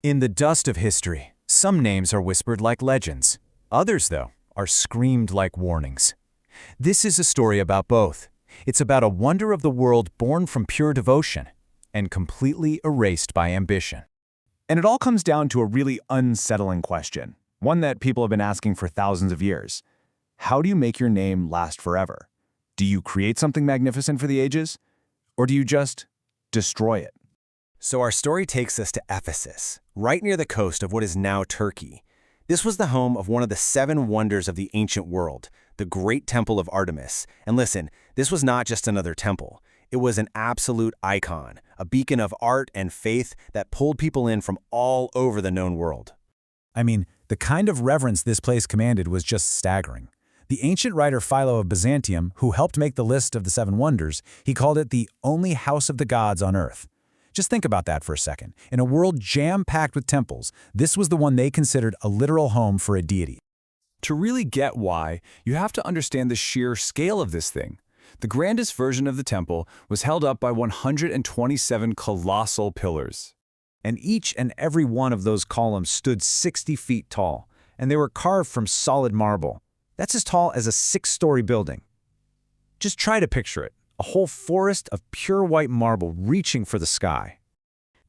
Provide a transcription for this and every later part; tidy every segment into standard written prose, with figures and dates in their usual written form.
In the dust of history, some names are whispered like legends. Others, though, are screamed like warnings. This is a story about both. It's about a wonder of the world born from pure devotion and completely erased by ambition. And it all comes down to a really unsettling question, one that people have been asking for thousands of years. How do you make your name last forever? Do you create something magnificent for the ages? Or do you just destroy it? So our story takes us to Ephesus, right near the coast of what is now Turkey. This was the home of one of the 7 wonders of the ancient world, the great Temple of Artemis. And listen, this was not just another temple. It was an absolute icon, a beacon of art and faith that pulled people in from all over the known world. I mean, the kind of reverence this place commanded was just staggering. The ancient writer Philo of Byzantium, who helped make the list of the 7 wonders, he called it the only house of the gods on earth. Just think about that for a second. In a world jam-packed with temples, this was the one they considered a literal home for a deity. To really get why, you have to understand the sheer scale of this thing. The grandest version of the temple was held up by 127 colossal pillars. And each and every one of those columns stood 60 feet tall, and they were carved from solid marble. That's as tall as a 6-story building. Just try to picture it, a whole forest of pure white marble reaching for the sky.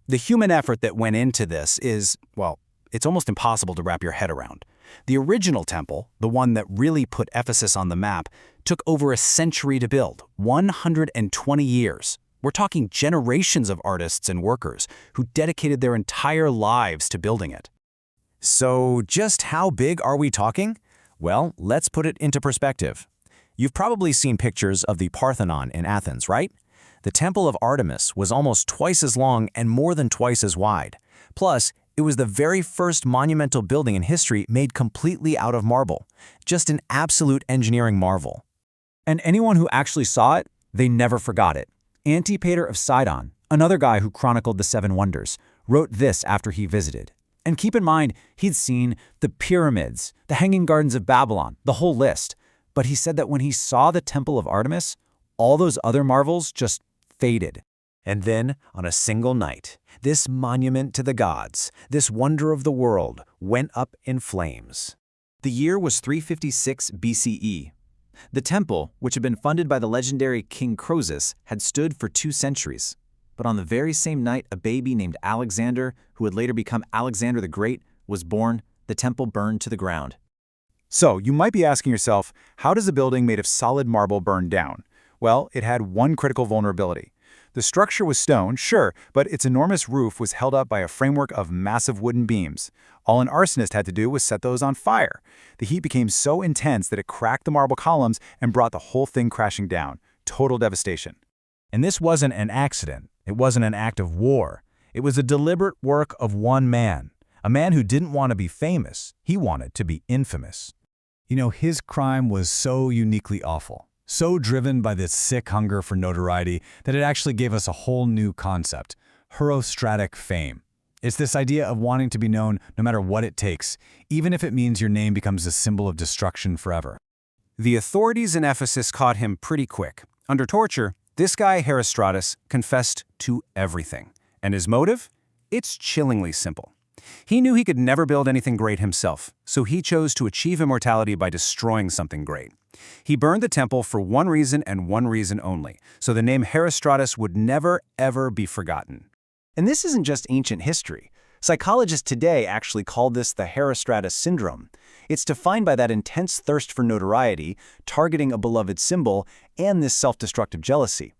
The human effort that went into this is, well, it's almost impossible to wrap your head around. The original temple, the one that really put Ephesus on the map, took over a century to build, 120 years. We're talking generations of artists and workers who dedicated their entire lives to building it. So just how big are we talking? Well, let's put it into perspective. You've probably seen pictures of the Parthenon in Athens, right? The Temple of Artemis was almost twice as long and more than twice as wide. Plus, it was the very first monumental building in history made completely out of marble. Just an absolute engineering marvel. And anyone who actually saw it, they never forgot it. Antipater of Sidon, another guy who chronicled the 7 wonders, wrote this after he visited. And keep in mind, he'd seen the pyramids, the Hanging Gardens of Babylon, the whole list. But he said that when he saw the Temple of Artemis, all those other marvels just faded. And then, on a single night, this monument to the gods, this wonder of the world, went up in flames. The year was 356 BCE. The temple, which had been funded by the legendary King Croesus, had stood for 2 centuries. But on the very same night, a baby named Alexander, who would later become Alexander the Great, was born. The temple burned to the ground. So, you might be asking yourself, how does a building made of solid marble burn down? Well, it had one critical vulnerability. The structure was stone, sure, but its enormous roof was held up by a framework of massive wooden beams. All an arsonist had to do was set those on fire. The heat became so intense that it cracked the marble columns and brought the whole thing crashing down. Total devastation. And this wasn't an accident. It wasn't an act of war. It was a deliberate work of one man. A man who didn't want to be famous. He wanted to be infamous. You know, his crime was so uniquely awful, so driven by this sick hunger for notoriety that it actually gave us a whole new concept, herostratic fame. It's this idea of wanting to be known no matter what it takes, even if it means your name becomes a symbol of destruction forever. The authorities in Ephesus caught him pretty quick. Under torture, this guy, Herostratus, confessed to everything. And his motive? It's chillingly simple. He knew he could never build anything great himself, so he chose to achieve immortality by destroying something great. He burned the temple for one reason and one reason only, so the name Herostratus would never, ever be forgotten. And this isn't just ancient history. Psychologists today actually call this the Herostratus syndrome. It's defined by that intense thirst for notoriety, targeting a beloved symbol, and this self-destructive jealousy.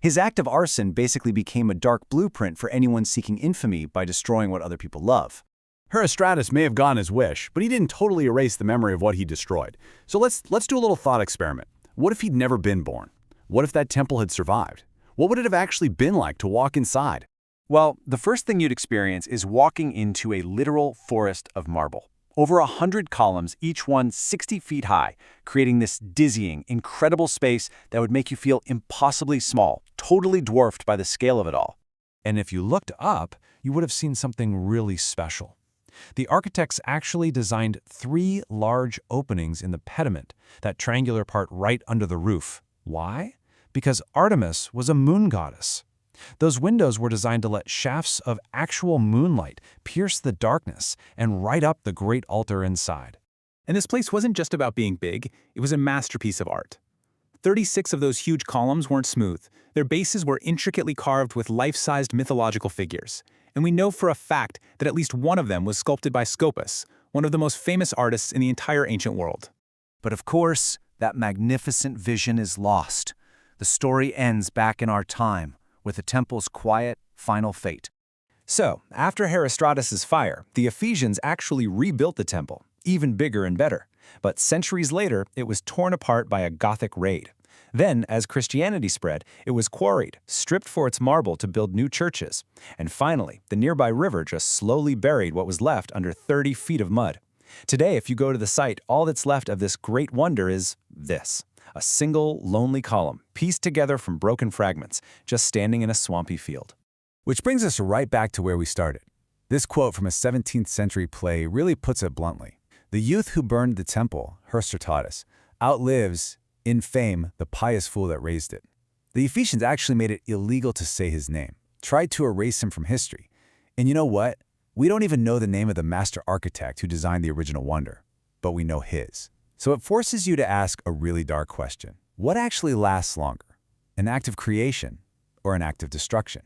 His act of arson basically became a dark blueprint for anyone seeking infamy by destroying what other people love. Herostratus may have gotten his wish, but he didn't totally erase the memory of what he destroyed. So let's do a little thought experiment. What if he'd never been born? What if that temple had survived? What would it have actually been like to walk inside? Well, the first thing you'd experience is walking into a literal forest of marble. Over 100 columns, each one 60 feet high, creating this dizzying, incredible space that would make you feel impossibly small, totally dwarfed by the scale of it all. And if you looked up, you would have seen something really special. The architects actually designed 3 large openings in the pediment, that triangular part right under the roof. Why? Because Artemis was a moon goddess. Those windows were designed to let shafts of actual moonlight pierce the darkness and light up the great altar inside. And this place wasn't just about being big, it was a masterpiece of art. 36 of those huge columns weren't smooth. Their bases were intricately carved with life-sized mythological figures. And we know for a fact that at least one of them was sculpted by Scopas, one of the most famous artists in the entire ancient world. But of course, that magnificent vision is lost. The story ends back in our time, with the temple's quiet, final fate. So, after Herostratus' fire, the Ephesians actually rebuilt the temple, even bigger and better. But centuries later, it was torn apart by a Gothic raid. Then, as Christianity spread, it was quarried, stripped for its marble to build new churches. And finally, the nearby river just slowly buried what was left under 30 feet of mud. Today, if you go to the site, all that's left of this great wonder is this: a single, lonely column, pieced together from broken fragments, just standing in a swampy field. Which brings us right back to where we started. This quote from a 17th century play really puts it bluntly. The youth who burned the temple, Herostratus, outlives, in fame, the pious fool that raised it. The Ephesians actually made it illegal to say his name, tried to erase him from history. And you know what? We don't even know the name of the master architect who designed the original wonder, but we know his. So it forces you to ask a really dark question. What actually lasts longer? An act of creation or an act of destruction?